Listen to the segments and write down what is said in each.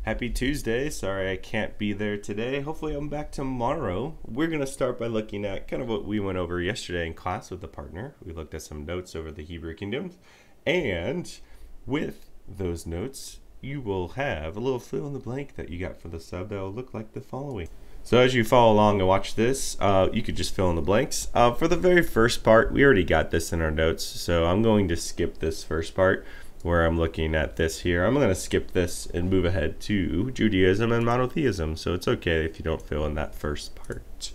Happy Tuesday. Sorry I can't be there today. Hopefully I'm back tomorrow. We're going to start by looking at kind of what we went over yesterday in class with a partner. We looked at some notes over the Hebrew kingdoms. And with those notes, you will have a little fill in the blank that you got for the sub that will look like the following. So as you follow along and watch this, you could just fill in the blanks. For the very first part, we already got this in our notes, so I'm going to skip this first part where I'm looking at this here. I'm going to skip this and move ahead to Judaism and monotheism, so it's okay if you don't fill in that first part.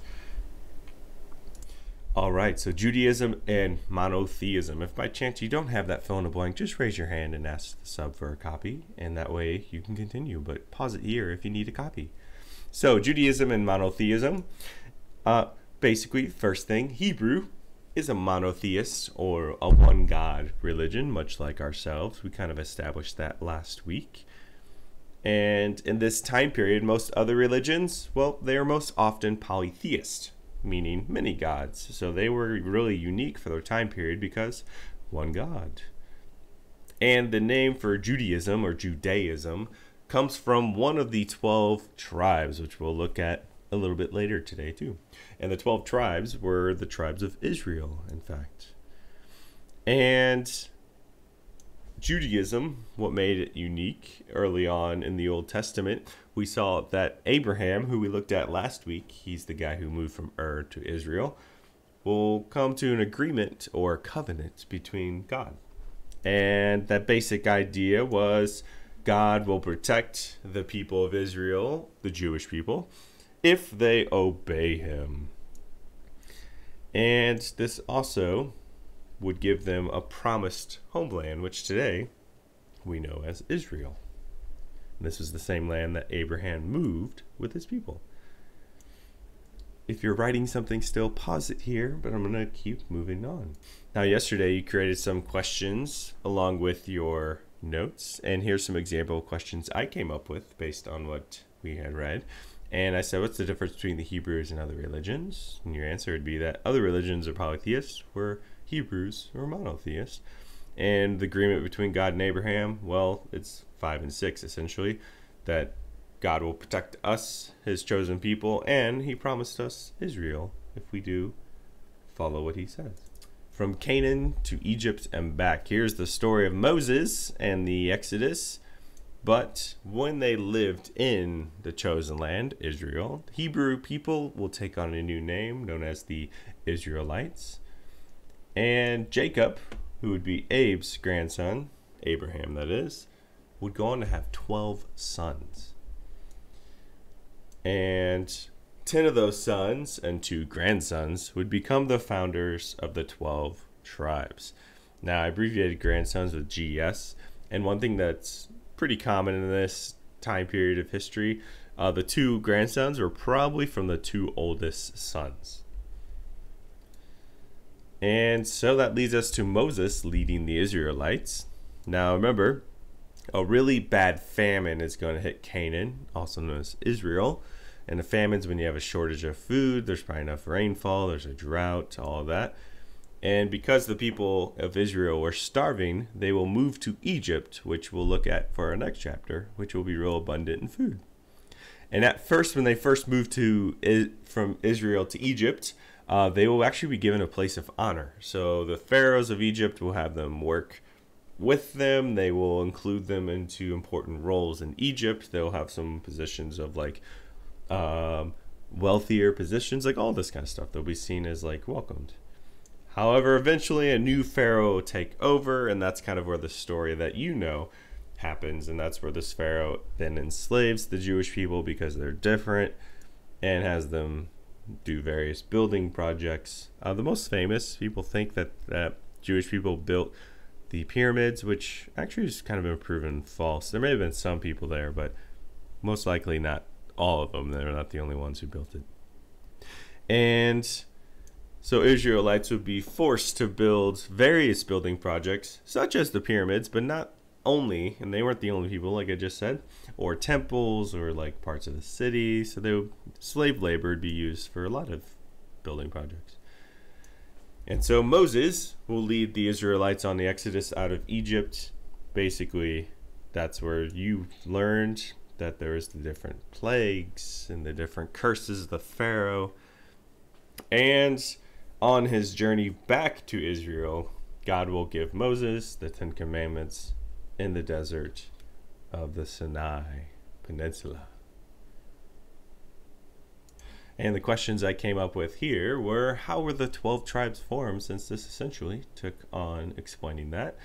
All right, so Judaism and monotheism. If by chance you don't have that fill in the blank, just raise your hand and ask the sub for a copy, and that way you can continue, but pause it here if you need a copy. So Judaism and monotheism. Basically, first thing, Hebrew is a monotheist or a one God religion, much like ourselves. We kind of established that last week. And in this time period, most other religions, well, they are most often polytheist, meaning many gods. So they were really unique for their time period because one God. And the name for Judaism or Judaism comes from one of the 12 tribes, which we'll look at a little bit later today too. And the 12 tribes were the tribes of Israel, in fact. And Judaism, what made it unique early on in the Old Testament, we saw that Abraham, who we looked at last week, he's the guy who moved from Ur to Israel, will come to an agreement or covenant between God. And that basic idea was God will protect the people of Israel, the Jewish people, if they obey him. And this also would give them a promised homeland, which today we know as Israel. And this is the same land that Abraham moved with his people. If you're writing something still, pause it here, but I'm going to keep moving on. Now, yesterday you created some questions along with your notes, and here's some example questions I came up with based on what we had read. And I said, what's the difference between the Hebrews and other religions? And your answer would be that other religions are polytheists, where Hebrews are monotheists. And the agreement between God and Abraham, well, it's 5 and 6 essentially, that God will protect us, his chosen people, and he promised us Israel if we do follow what he says. From Canaan to Egypt and back. Here's the story of Moses and the Exodus. But when they lived in the chosen land, Israel, Hebrew people will take on a new name known as the Israelites. And Jacob, who would be Abe's grandson, Abraham that is, would go on to have 12 sons. And 10 of those sons and 2 grandsons would become the founders of the 12 tribes. Now, I abbreviated grandsons with GS, and one thing that's pretty common in this time period of history, the 2 grandsons were probably from the 2 oldest sons. And so that leads us to Moses leading the Israelites. Now remember, a really bad famine is going to hit Canaan, also known as Israel. And the famine's when you have a shortage of food, there's probably enough rainfall, there's a drought, all of that. And because the people of Israel were starving, they will move to Egypt, which we'll look at for our next chapter, which will be real abundant in food. And at first, when they first moved from Israel to Egypt, they will actually be given a place of honor. So the pharaohs of Egypt will have them work with them. They will include them into important roles in Egypt. They'll have some positions of like wealthier positions, like all this kind of stuff. They'll be seen as like welcomed. However, eventually a new pharaoh will take over, and that's kind of where the story that you know happens, and that's where this pharaoh then enslaves the Jewish people because they're different and has them do various building projects. The most famous, people think that Jewish people built the pyramids, which actually has kind of been proven false. There may have been some people there, but most likely not all of them. They're not the only ones who built it. And so Israelites would be forced to build various building projects, such as the pyramids, but not only, and they weren't the only people, like I just said, or temples or like parts of the city. So slave labor would be used for a lot of building projects. And so Moses will lead the Israelites on the Exodus out of Egypt. Basically, that's where you learned that there is the different plagues and the different curses of the Pharaoh. And on his journey back to Israel, God will give Moses the 10 Commandments in the desert of the Sinai Peninsula. And the questions I came up with here were, how were the 12 tribes formed, since this essentially took on explaining that.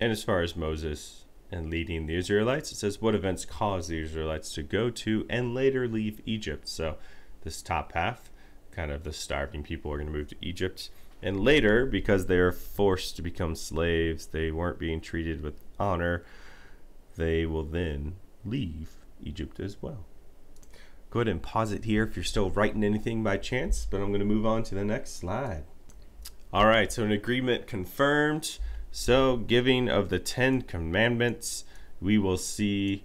And as far as Moses and leading the Israelites, it says, what events caused the Israelites to go to and later leave Egypt? So this top half, kind of the starving people are going to move to Egypt. And later, because they are forced to become slaves, they weren't being treated with honor, they will then leave Egypt as well. Go ahead and pause it here if you're still writing anything by chance, but I'm going to move on to the next slide. All right, so an agreement confirmed. So giving of the 10 Commandments, we will see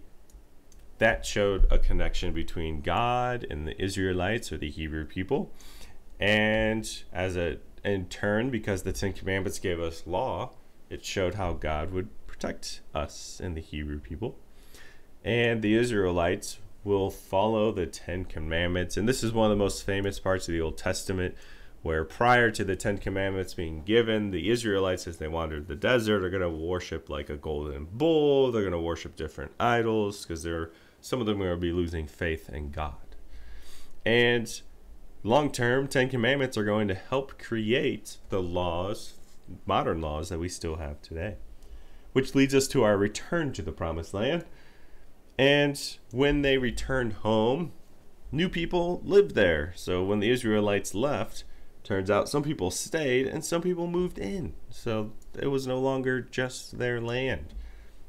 that showed a connection between God and the Israelites, or the Hebrew people. And in turn, because the 10 Commandments gave us law, it showed how God would protect us and the Hebrew people. And the Israelites will follow the 10 Commandments. And this is one of the most famous parts of the Old Testament, where prior to the 10 Commandments being given, the Israelites, as they wandered the desert, are going to worship like a golden bull. They're going to worship different idols, because some of them are going to be losing faith in God. And long term, 10 Commandments are going to help create the laws, modern laws that we still have today. Which leads us to our return to the Promised Land. And when they returned home, new people lived there. So when the Israelites left, turns out some people stayed and some people moved in. So it was no longer just their land.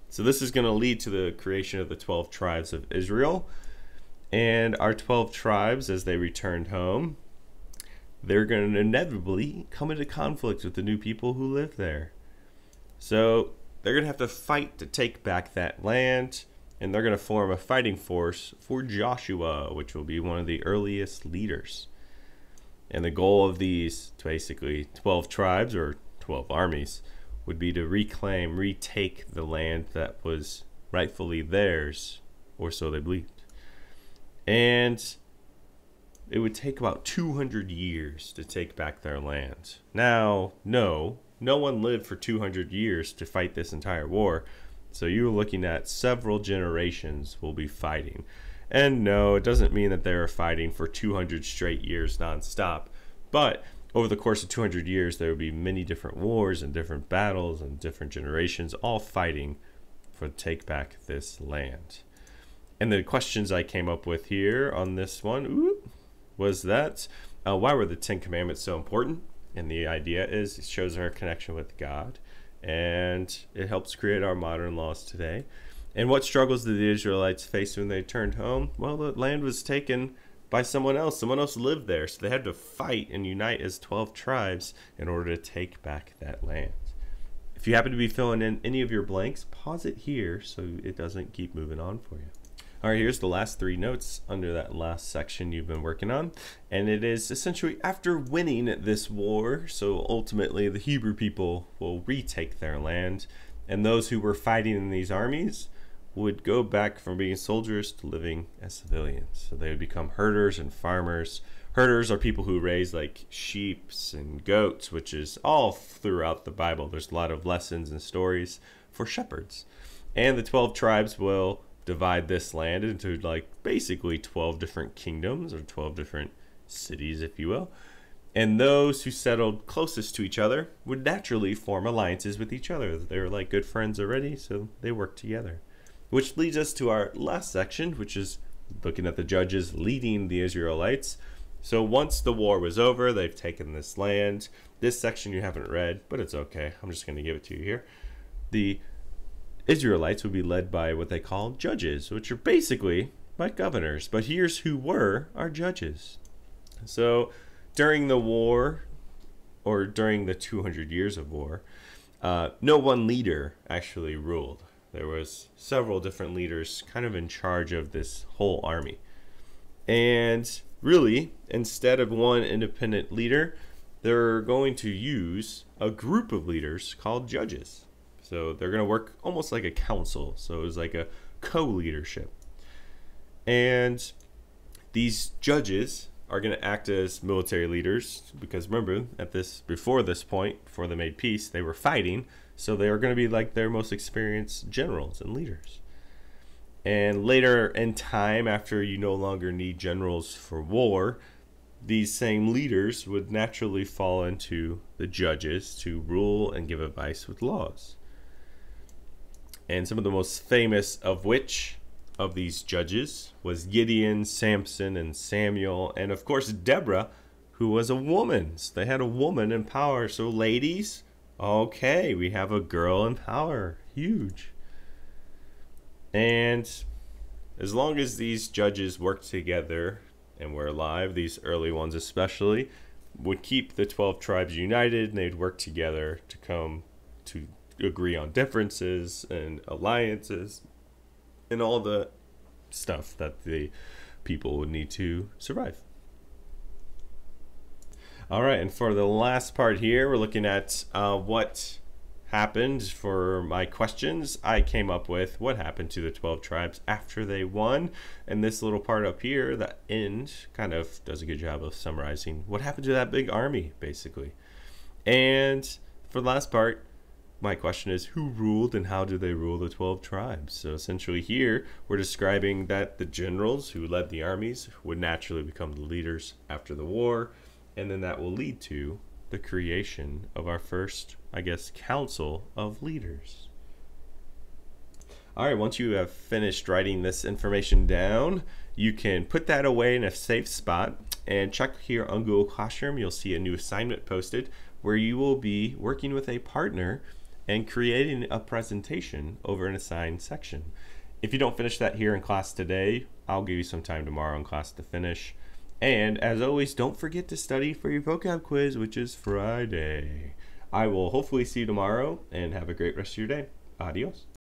So this is going to lead to the creation of the 12 tribes of Israel. And our 12 tribes, as they returned home, they're going to inevitably come into conflict with the new people who live there. So they're going to have to fight to take back that land. And they're going to form a fighting force for Joshua, which will be one of the earliest leaders. And the goal of these basically 12 tribes, or 12 armies, would be to retake the land that was rightfully theirs, or so they believed. And it would take about 200 years to take back their land. Now, no one lived for 200 years to fight this entire war. So you're looking at several generations will be fighting. And no, it doesn't mean that they're fighting for 200 straight years nonstop. But over the course of 200 years, there will be many different wars and different battles and different generations all fighting for take back this land. And the questions I came up with here on this one was that why were the 10 Commandments so important? And the idea is it shows our connection with God. And it helps create our modern laws today. And what struggles did the Israelites face when they returned home? Well, the land was taken by someone else. Someone else lived there. So they had to fight and unite as 12 tribes in order to take back that land. If you happen to be filling in any of your blanks, pause it here so it doesn't keep moving on for you. All right, here's the last 3 notes under that last section you've been working on. And it is essentially after winning this war, so ultimately the Hebrew people will retake their land. And those who were fighting in these armies would go back from being soldiers to living as civilians. So they would become herders and farmers. Herders are people who raise like sheep and goats, which is all throughout the Bible. There's a lot of lessons and stories for shepherds. And the 12 tribes will divide this land into like basically 12 different kingdoms, or 12 different cities, if you will. And those who settled closest to each other would naturally form alliances with each other. They were like good friends already, so they worked together. Which leads us to our last section, which is looking at the judges leading the Israelites. So once the war was over, they've taken this land. This section you haven't read, but it's okay. I'm just going to give it to you here. The Israelites would be led by what they call judges, which are basically like governors. But here's who were our judges. So during the war, or during the 200 years of war, no one leader actually ruled. There was several different leaders kind of in charge of this whole army. And really, instead of one independent leader, they're going to use a group of leaders called judges. So they're going to work almost like a council. So it was like a co-leadership. And these judges are going to act as military leaders because remember, before this point, before they made peace, they were fighting. So they are going to be like their most experienced generals and leaders. And later in time, after you no longer need generals for war, these same leaders would naturally fall into the judges to rule and give advice with laws. And some of the most famous of these judges was Gideon, Samson, and Samuel, and of course Deborah, who was a woman. So they had a woman in power. So ladies, okay, we have a girl in power. Huge. And as long as these judges worked together and were alive, these early ones especially, would keep the 12 tribes united, and they'd work together to come to agree on differences and alliances and all the stuff that the people would need to survive. All right, and for the last part here, we're looking at what happened for my questions. I came up with what happened to the 12 tribes after they won, and this little part up here, the end, kind of does a good job of summarizing what happened to that big army, basically. And for the last part, my question is, who ruled and how did they rule the 12 tribes? So essentially here, we're describing that the generals who led the armies would naturally become the leaders after the war, and then that will lead to the creation of our first, I guess, council of leaders. All right, once you have finished writing this information down, you can put that away in a safe spot and check here on Google Classroom. You'll see a new assignment posted where you will be working with a partner and creating a presentation over an assigned section. If you don't finish that here in class today, I'll give you some time tomorrow in class to finish. And as always, don't forget to study for your vocab quiz, which is Friday. I will hopefully see you tomorrow and have a great rest of your day. Adios.